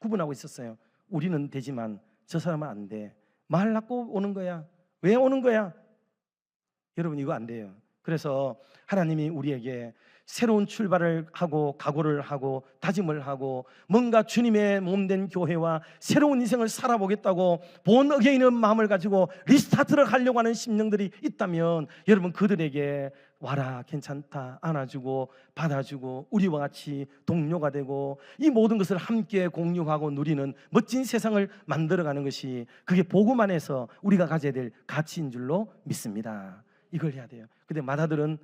구분하고 있었어요. 우리는 되지만 저 사람은 안 돼. 말 낳고 오는 거야. 왜 오는 거야? 여러분, 이거 안 돼요. 그래서 하나님이 우리에게 새로운 출발을 하고 각오를 하고 다짐을 하고 뭔가 주님의 몸된 교회와 새로운 인생을 살아보겠다고 본 어게인의 마음을 가지고 리스타트를 하려고 하는 심령들이 있다면, 여러분 그들에게 와라, 괜찮다, 안아주고 받아주고 우리와 같이 동료가 되고 이 모든 것을 함께 공유하고 누리는 멋진 세상을 만들어가는 것이, 그게 복음 안에서 우리가 가져야 될 가치인 줄로 믿습니다. 이걸 해야 돼요. 근데 마다들은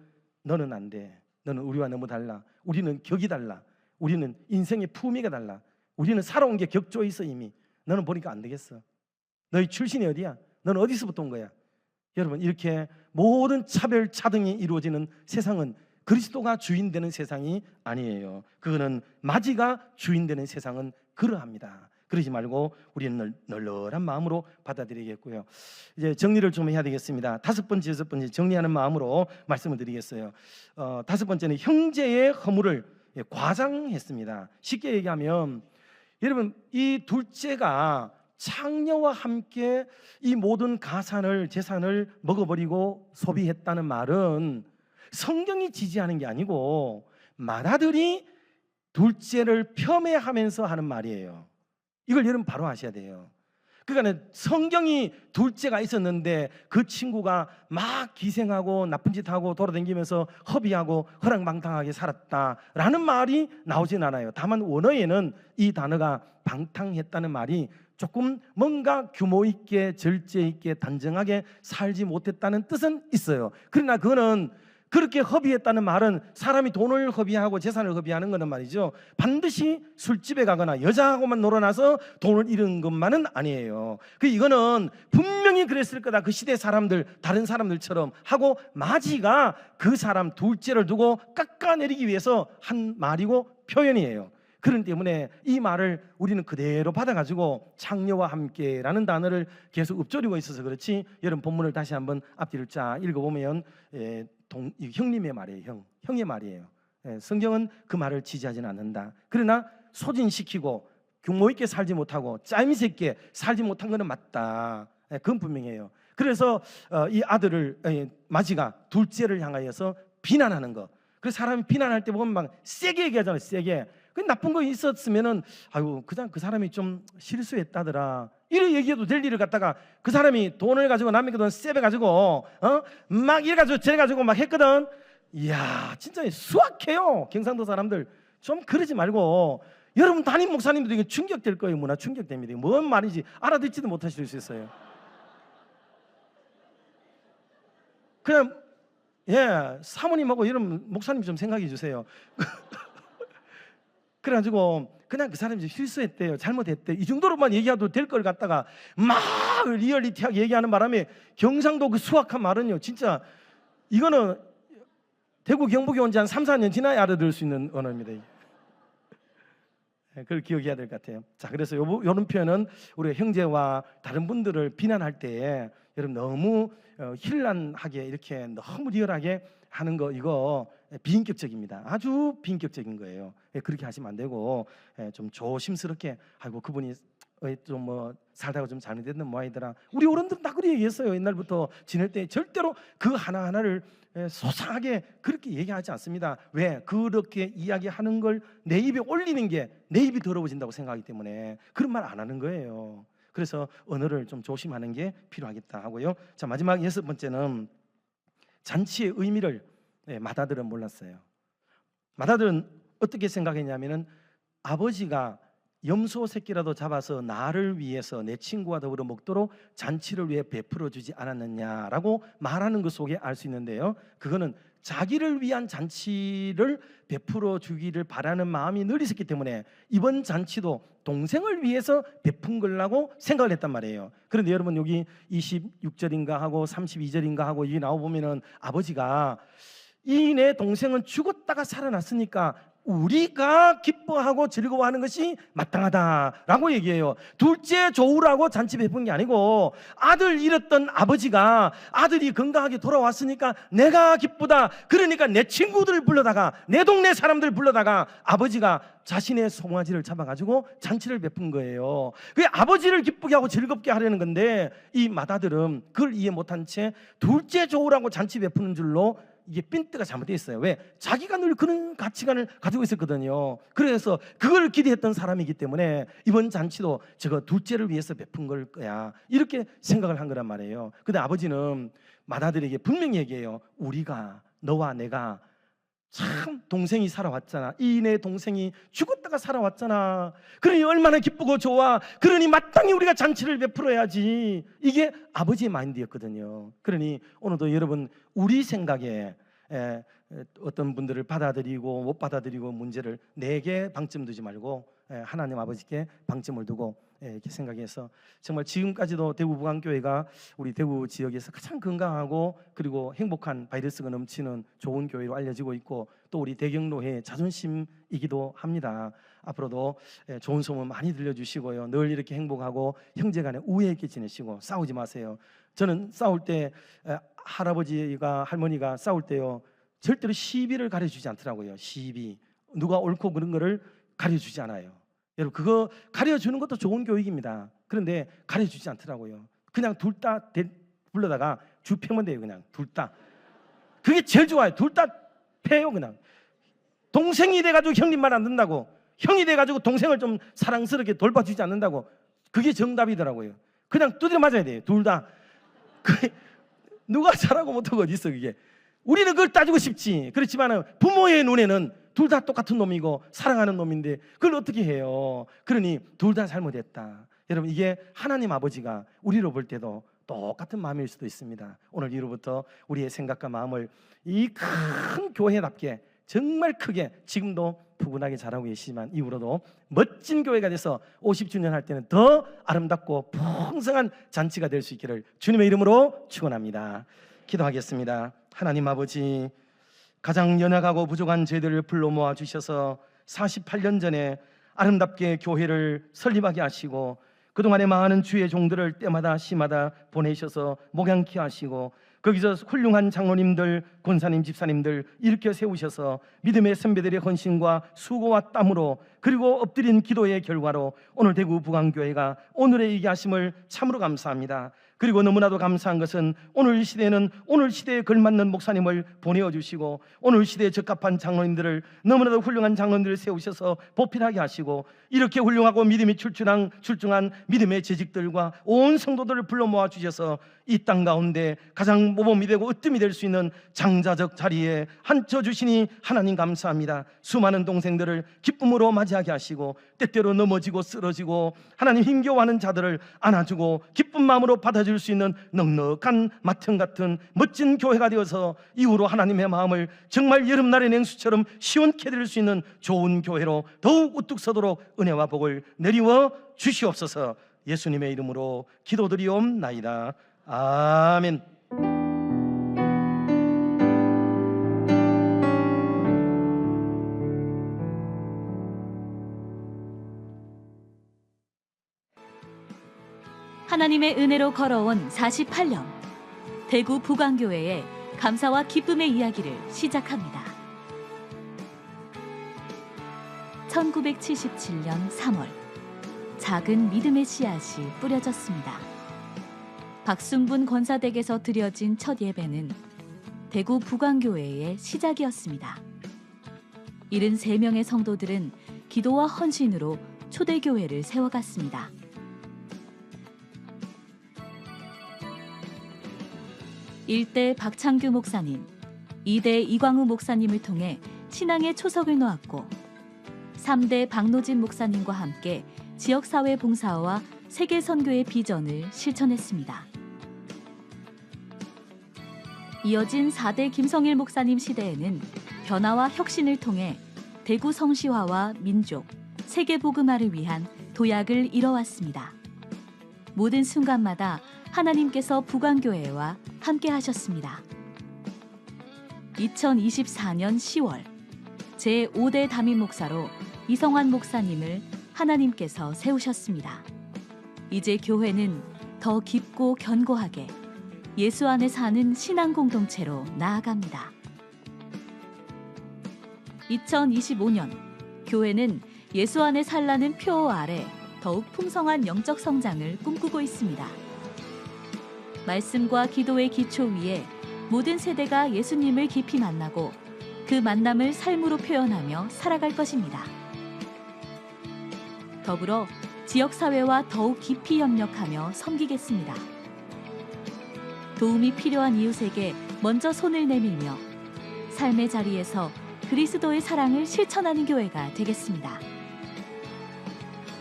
너는 안 돼, 너는 우리와 너무 달라, 우리는 격이 달라, 우리는 인생의 품위가 달라, 우리는 살아온 게 격조에 있어, 이미 너는 보니까 안 되겠어, 너희 출신이 어디야, 너는 어디서부터 온 거야. 여러분, 이렇게 모든 차별 차등이 이루어지는 세상은 그리스도가 주인 되는 세상이 아니에요. 그거는 마지가 주인 되는 세상은 그러합니다. 그러지 말고 우리는 널널한 마음으로 받아들이겠고요. 이제 정리를 좀 해야 되겠습니다. 다섯 번째, 여섯 번째 정리하는 마음으로 말씀을 드리겠어요. 다섯 번째는 형제의 허물을 과장했습니다. 쉽게 얘기하면, 여러분 이 둘째가 창녀와 함께 이 모든 가산을, 재산을 먹어버리고 소비했다는 말은 성경이 지지하는 게 아니고 마다들이 둘째를 폄훼하면서 하는 말이에요. 이걸 여러분 바로 아셔야 돼요. 그러니까 성경이 둘째가 있었는데 그 친구가 막 기생하고 나쁜 짓 하고 돌아다니면서 허비하고 허랑방탕하게 살았다라는 말이 나오진 않아요. 다만 원어에는 이 단어가 방탕했다는 말이 조금 뭔가 규모 있게, 절제 있게, 단정하게 살지 못했다는 뜻은 있어요. 그러나 그거는, 그렇게 허비했다는 말은 사람이 돈을 허비하고 재산을 허비하는 거는 말이죠, 반드시 술집에 가거나 여자하고만 놀아나서 돈을 잃은 것만은 아니에요. 이거는 분명히 그랬을 거다, 그 시대 사람들, 다른 사람들처럼 하고, 마지가 그 사람 둘째를 두고 깎아내리기 위해서 한 말이고 표현이에요. 그렇기 때문에 이 말을 우리는 그대로 받아가지고 창녀와 함께라는 단어를 계속 읊조리고 있어서 그렇지, 여러분 본문을 다시 한번 앞뒤를 쫙 읽어보면 형님의 말이에요. 형의 말이에요. 성경은 그 말을 지지하지는 않는다. 그러나 소진시키고 규모 있게 살지 못하고 짜임새 있게 살지 못한 것은 맞다. 그건 분명해요. 그래서 이 아들을, 마지가 둘째를 향하여서 비난하는 거. 그래서 사람이 비난할 때 보면 막 세게 얘기하잖아요. 세게. 그 나쁜 거 있었으면은 아유 그냥 그 사람이 좀 실수했다더라, 이래 얘기해도 될 일을 갖다가 그 사람이 돈을 가지고 남의 돈 세배 가지고 막 이래 가지고 저래 가지고 막 했거든. 이야 진짜 수학해요. 경상도 사람들 좀 그러지 말고, 여러분 담임 목사님도 이게 충격될 거예요. 문화 충격됩니다. 뭔 말인지 알아듣지도 못하실 수 있어요. 그냥 사모님하고 이런 목사님 좀 생각해 주세요. 그래가지고 그냥 그 사람이 실수했대요, 잘못했대, 이 정도로만 얘기해도 될 걸 갖다가 막 리얼리티하게 얘기하는 바람에 경상도 그 수학한 말은요, 진짜 이거는 대구 경북에 온 지 한 3, 4년 지나야 알아들을 수 있는 언어입니다. 그걸 기억해야 될 것 같아요. 자, 그래서 이런 표현은 우리가 형제와 다른 분들을 비난할 때 여러분 너무 힐난하게 이렇게 너무 리얼하게 하는 거, 이거 비인격적입니다. 아주 비인격적인 거예요. 그렇게 하시면 안 되고 좀 조심스럽게, 아이고 그분이 좀 뭐 살다가 좀 잘못됐는 모양이더라. 우리 어른들은 다 그렇게 얘기했어요. 옛날부터 지낼 때 절대로 그 하나하나를 소상하게 그렇게 얘기하지 않습니다. 왜? 그렇게 이야기하는 걸 내 입에 올리는 게 내 입이 더러워진다고 생각하기 때문에 그런 말 안 하는 거예요. 그래서 언어를 좀 조심하는 게 필요하겠다 하고요. 자, 마지막 6번째는 잔치의 의미를 맏아들은 몰랐어요. 맏아들은 어떻게 생각했냐면은 아버지가 염소 새끼라도 잡아서 나를 위해서 내 친구와 더불어 먹도록 잔치를 위해 베풀어 주지 않았느냐라고 말하는 것 속에 알 수 있는데요. 그거는 자기를 위한 잔치를 베풀어 주기를 바라는 마음이 늘 있었기 때문에 이번 잔치도 동생을 위해서 베푼 거라고 생각을 했단 말이에요. 그런데 여러분 여기 26절인가 하고 32절인가 하고 여기 나와 보면은 아버지가 이 내 동생은 죽었다가 살아났으니까 우리가 기뻐하고 즐거워하는 것이 마땅하다라고 얘기해요. 둘째 좋으라고 잔치 베푼 게 아니고 아들 잃었던 아버지가 아들이 건강하게 돌아왔으니까 내가 기쁘다. 그러니까 내 친구들을 불러다가 내 동네 사람들 불러다가 아버지가 자신의 송아지를 잡아가지고 잔치를 베푼 거예요. 그게 아버지를 기쁘게 하고 즐겁게 하려는 건데 이 맏아들은 그걸 이해 못한 채 둘째 좋으라고 잔치 베푸는 줄로 이게 핀트가 잘못되어 있어요. 왜? 자기가 늘 그런 가치관을 가지고 있었거든요. 그래서 그걸 기대했던 사람이기 때문에 이번 잔치도 저거 둘째를 위해서 베푼 걸 거야 이렇게 생각을 한 거란 말이에요. 근데 아버지는 맏아들에게 분명히 얘기해요. 우리가 너와 내가 참 동생이 살아왔잖아. 이 내 동생이 죽었다가 살아왔잖아. 그러니 얼마나 기쁘고 좋아. 그러니 마땅히 우리가 잔치를 베풀어야지. 이게 아버지의 마인드였거든요. 그러니 오늘도 여러분 우리 생각에 어떤 분들을 받아들이고 못 받아들이고 문제를 내게 방점 두지 말고 하나님 아버지께 방점을 두고 이렇게 생각해서 정말 지금까지도 대구 부강교회가 우리 대구 지역에서 가장 건강하고 그리고 행복한 바이러스가 넘치는 좋은 교회로 알려지고 있고 또 우리 대경로회의 자존심이기도 합니다. 앞으로도 좋은 소문 많이 들려주시고요. 늘 이렇게 행복하고 형제간에 우애 있게 지내시고 싸우지 마세요. 저는 싸울 때 할아버지가 할머니가 싸울 때요 절대로 시비를 가려주지 않더라고요. 시비 누가 옳고 그런 거를 가려주지 않아요. 여러분 그거 가려주는 것도 좋은 교육입니다. 그런데 가려주지 않더라고요. 그냥 둘 다 불러다가 주패면 돼요. 그냥 둘 다 그게 제일 좋아요. 둘 다 패요. 그냥 동생이 돼가지고 형님 말 안 듣는다고 형이 돼가지고 동생을 좀 사랑스럽게 돌봐주지 않는다고 그게 정답이더라고요. 그냥 두드려 맞아야 돼요. 둘 다 누가 잘하고 못하고 어디 있어. 그게 우리는 그걸 따지고 싶지. 그렇지만 부모의 눈에는 둘 다 똑같은 놈이고 사랑하는 놈인데 그걸 어떻게 해요? 그러니 둘 다 잘못했다. 여러분 이게 하나님 아버지가 우리로 볼 때도 똑같은 마음일 수도 있습니다. 오늘 이후부터 우리의 생각과 마음을 이 큰 교회답게 정말 크게 지금도 푸근하게 잘하고 계시지만 이후로도 멋진 교회가 돼서 50주년 할 때는 더 아름답고 풍성한 잔치가 될 수 있기를 주님의 이름으로 축원합니다. 기도하겠습니다. 하나님 아버지 가장 연약하고 부족한 저희들을 불러 모아 주셔서 48년 전에 아름답게 교회를 설립하게 하시고 그동안에 많은 주의 종들을 때마다 시마다 보내셔서 목양케 하시고 거기서 훌륭한 장로님들, 권사님, 집사님들 일으켜 세우셔서 믿음의 선배들의 헌신과 수고와 땀으로 그리고 엎드린 기도의 결과로 오늘 대구 부강교회가 오늘의 이 하심을 참으로 감사합니다. 그리고 너무나도 감사한 것은 오늘 시대에는 오늘 시대에 걸맞는 목사님을 보내어 주시고 오늘 시대에 적합한 장로님들을 너무나도 훌륭한 장로님들을 세우셔서 보필하게 하시고 이렇게 훌륭하고 믿음이 출중한 믿음의 재직들과 온 성도들을 불러 모아 주셔서 이 땅 가운데 가장 모범이 되고 으뜸이 될 수 있는 장자적 자리에 앉혀주시니 하나님 감사합니다. 수많은 동생들을 기쁨으로 맞이하게 하시고 때때로 넘어지고 쓰러지고 하나님 힘겨워하는 자들을 안아주고 기쁜 마음으로 받아줄 수 있는 넉넉한 마튼 같은 멋진 교회가 되어서 이후로 하나님의 마음을 정말 여름날의 냉수처럼 시원케 해드릴 수 있는 좋은 교회로 더욱 우뚝 서도록 은혜와 복을 내리워 주시옵소서. 예수님의 이름으로 기도드리옵나이다. 아멘. 하나님의 은혜로 걸어온 48년 대구 부강교회의 감사와 기쁨의 이야기를 시작합니다. 1977년 3월 작은 믿음의 씨앗이 뿌려졌습니다. 박순분 권사댁에서 드려진 첫 예배는 대구 부광교회의 시작이었습니다. 73명의 성도들은 기도와 헌신으로 초대교회를 세워갔습니다. 일대 박창규 목사님, 2대 이광우 목사님을 통해 신앙의 초석을 놓았고 3대 박노진 목사님과 함께 지역사회 봉사와 세계 선교의 비전을 실천했습니다. 이어진 4대 김성일 목사님 시대에는 변화와 혁신을 통해 대구 성시화와 민족, 세계 복음화를 위한 도약을 이뤄왔습니다. 모든 순간마다 하나님께서 부광교회와 함께 하셨습니다. 2024년 10월 제5대 담임 목사로 이성환 목사님을 하나님께서 세우셨습니다. 이제 교회는 더 깊고 견고하게 예수 안에 사는 신앙 공동체로 나아갑니다. 2025년 교회는 예수 안에 살라는 표어 아래 더욱 풍성한 영적 성장을 꿈꾸고 있습니다. 말씀과 기도의 기초 위에 모든 세대가 예수님을 깊이 만나고 그 만남을 삶으로 표현하며 살아갈 것입니다. 더불어 지역사회와 더욱 깊이 협력하며 섬기겠습니다. 도움이 필요한 이웃에게 먼저 손을 내밀며 삶의 자리에서 그리스도의 사랑을 실천하는 교회가 되겠습니다.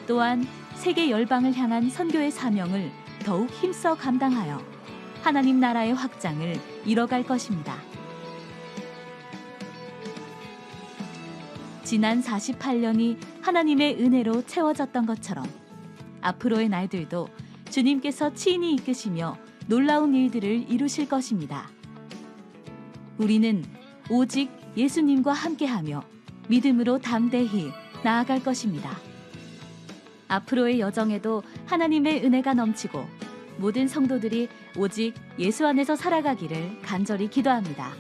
또한 세계 열방을 향한 선교의 사명을 더욱 힘써 감당하여 하나님 나라의 확장을 이뤄갈 것입니다. 지난 48년이 하나님의 은혜로 채워졌던 것처럼 앞으로의 날들도 주님께서 친히 이끄시며 놀라운 일들을 이루실 것입니다. 우리는 오직 예수님과 함께하며 믿음으로 담대히 나아갈 것입니다. 앞으로의 여정에도 하나님의 은혜가 넘치고 모든 성도들이 오직 예수 안에서 살아가기를 간절히 기도합니다.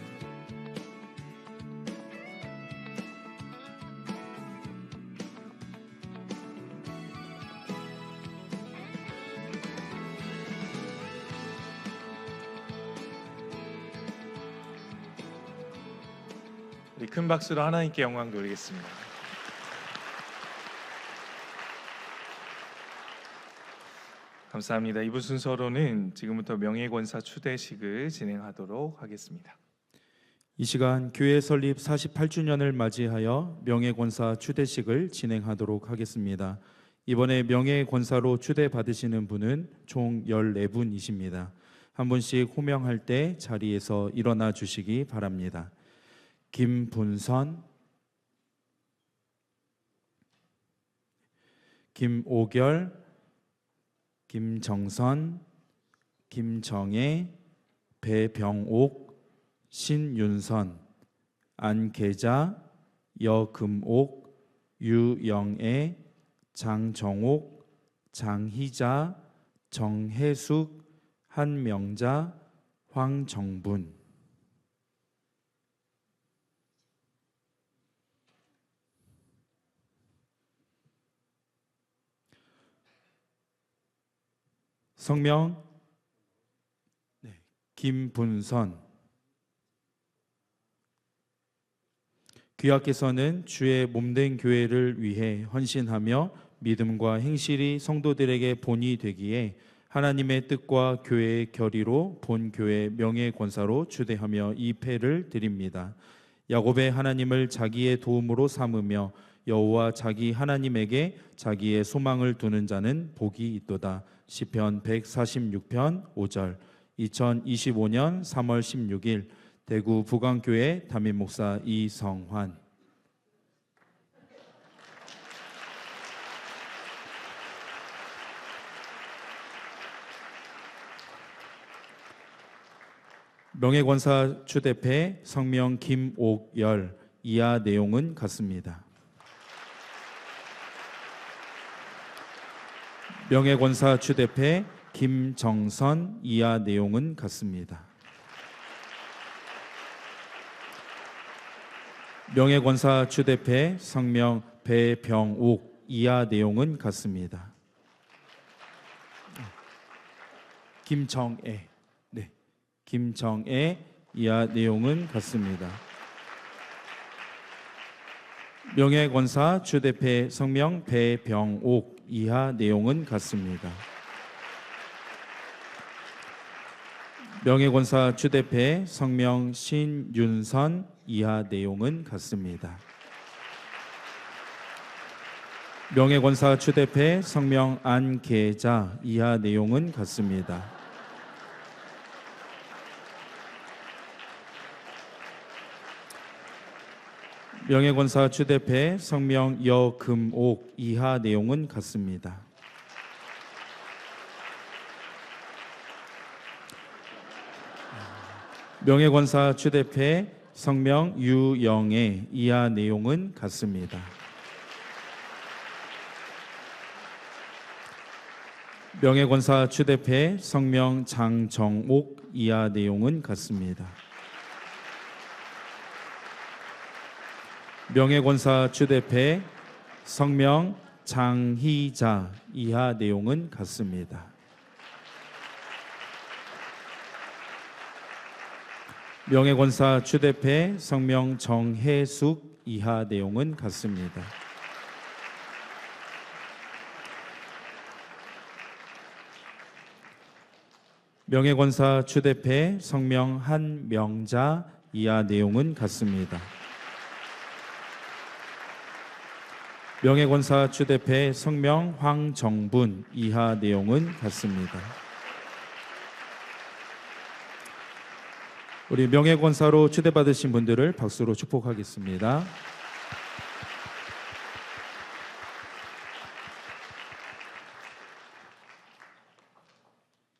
우리 큰 박수로 하나님께 영광 돌리겠습니다. 감사합니다. 이부 순서로는 지금부터 명예권사 추대식을 진행하도록 하겠습니다. 이 시간 교회 설립 48주년을 맞이하여 명예권사 추대식을 진행하도록 하겠습니다. 이번에 명예권사로 추대받으시는 분은 총 14분이십니다. 한 분씩 호명할 때 자리에서 일어나 주시기 바랍니다. 김분선, 김오결, 김정선, 김정혜, 배병옥, 신윤선, 안계자, 여금옥, 유영애, 장정옥, 장희자, 정혜숙, 한명자, 황정분. 성명 김분선. 귀하께서는 주의 몸된 교회를 위해 헌신하며 믿음과 행실이 성도들에게 본이 되기에 하나님의 뜻과 교회의 결의로 본 교회 명예권사로 추대하며 이 패를 드립니다. 야곱의 하나님을 자기의 도움으로 삼으며 여호와 자기 하나님에게 자기의 소망을 두는 자는 복이 있도다. 시편 146편 5절. 2025년 3월 16일 대구 부광교회 담임 목사 이성환. 명예권사 추대패 성명 김옥열. 이하 내용은 같습니다. 명예권사 추대패 김정선. 이하 내용은 같습니다. 명예권사 추대패 성명 배병옥. 이하 내용은 같습니다. 김정애. 네, 김정애. 이하 내용은 같습니다. 명예권사 주대패 성명 배병옥. 이하 내용은 같습니다. 명예권사 주대패 성명 신윤선. 이하 내용은 같습니다. 명예권사 주대패 성명 안계자. 이하 내용은 같습니다. 명예권사 주대패 성명 여금옥. 이하 내용은 같습니다. 명예권사 주대패 성명 유영애. 이하 내용은 같습니다. 명예권사 주대패 성명 장정옥. 이하 내용은 같습니다. 명예권사 주대패 성명 장희자. 이하 내용은 같습니다. 명예권사 주대패 성명 정혜숙. 이하 내용은 같습니다. 명예권사 주대패 성명 한명자. 이하 내용은 같습니다. 명예권사 주대패 성명 황정분. 이하 내용은 같습니다. 우리 명예권사로 추대받으신 분들을 박수로 축복하겠습니다.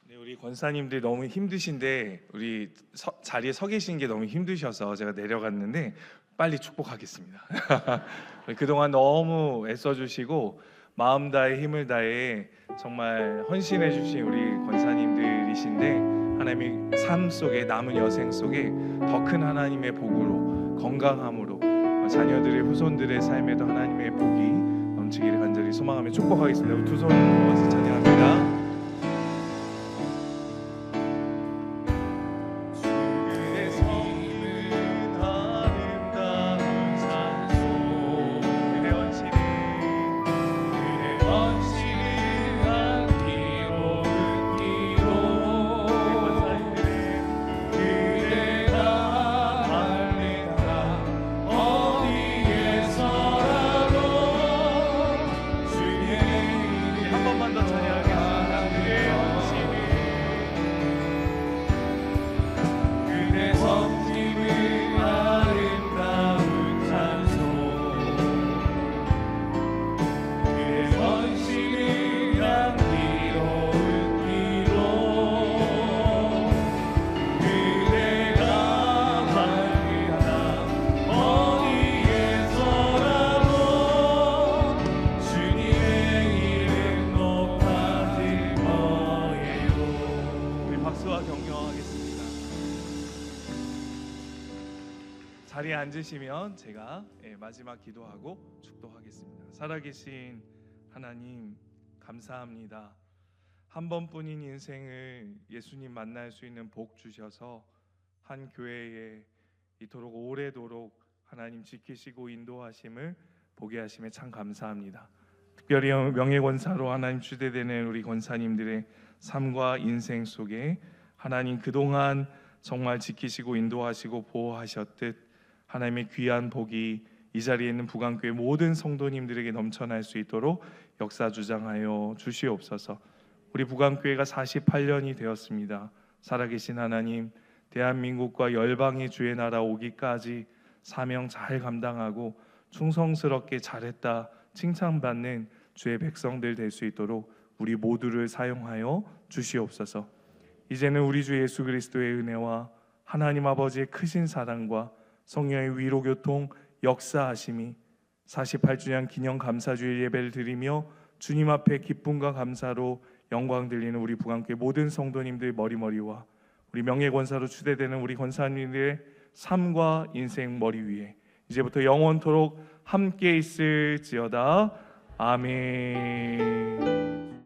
네, 우리 권사님들 너무 힘드신데 우리 자리에 서 계신 게 너무 힘드셔서 제가 내려갔는데 빨리 축복하겠습니다. 그동안 너무 애써주시고 마음 다해 힘을 다해 정말 헌신해 주신 우리 권사님들이신데 하나님의 삶 속에 남은 여생 속에 더 큰 하나님의 복으로 건강함으로 자녀들의 후손들의 삶에도 하나님의 복이 넘치기를 간절히 소망하며 축복하겠습니다. 우리 두 손 모아서 찬양합니다. 자리에 앉으시면 제가 마지막 기도하고 축도하겠습니다. 살아계신 하나님 감사합니다. 한 번뿐인 인생을 예수님 만날 수 있는 복 주셔서 한 교회에 이토록 오래도록 하나님 지키시고 인도하심을 보게 하심에 참 감사합니다. 특별히 명예권사로 하나님 추대되는 우리 권사님들의 삶과 인생 속에 하나님 그동안 정말 지키시고 인도하시고 보호하셨듯 하나님의 귀한 복이 이 자리에 있는 부강교회 모든 성도님들에게 넘쳐날 수 있도록 역사 주장하여 주시옵소서. 우리 부강교회가 48년이 되었습니다. 살아계신 하나님, 대한민국과 열방의 주의 나라 오기까지 사명 잘 감당하고 충성스럽게 잘했다 칭찬받는 주의 백성들 될 수 있도록 우리 모두를 사용하여 주시옵소서. 이제는 우리 주 예수 그리스도의 은혜와 하나님 아버지의 크신 사랑과 성령의 위로교통 역사하심이 48주년 기념 감사주일 예배를 드리며 주님 앞에 기쁨과 감사로 영광 들리는 우리 부강교회 모든 성도님들 머리머리와 우리 명예권사로 추대되는 우리 권사님들의 삶과 인생 머리 위에 이제부터 영원토록 함께 있을지어다. 아멘.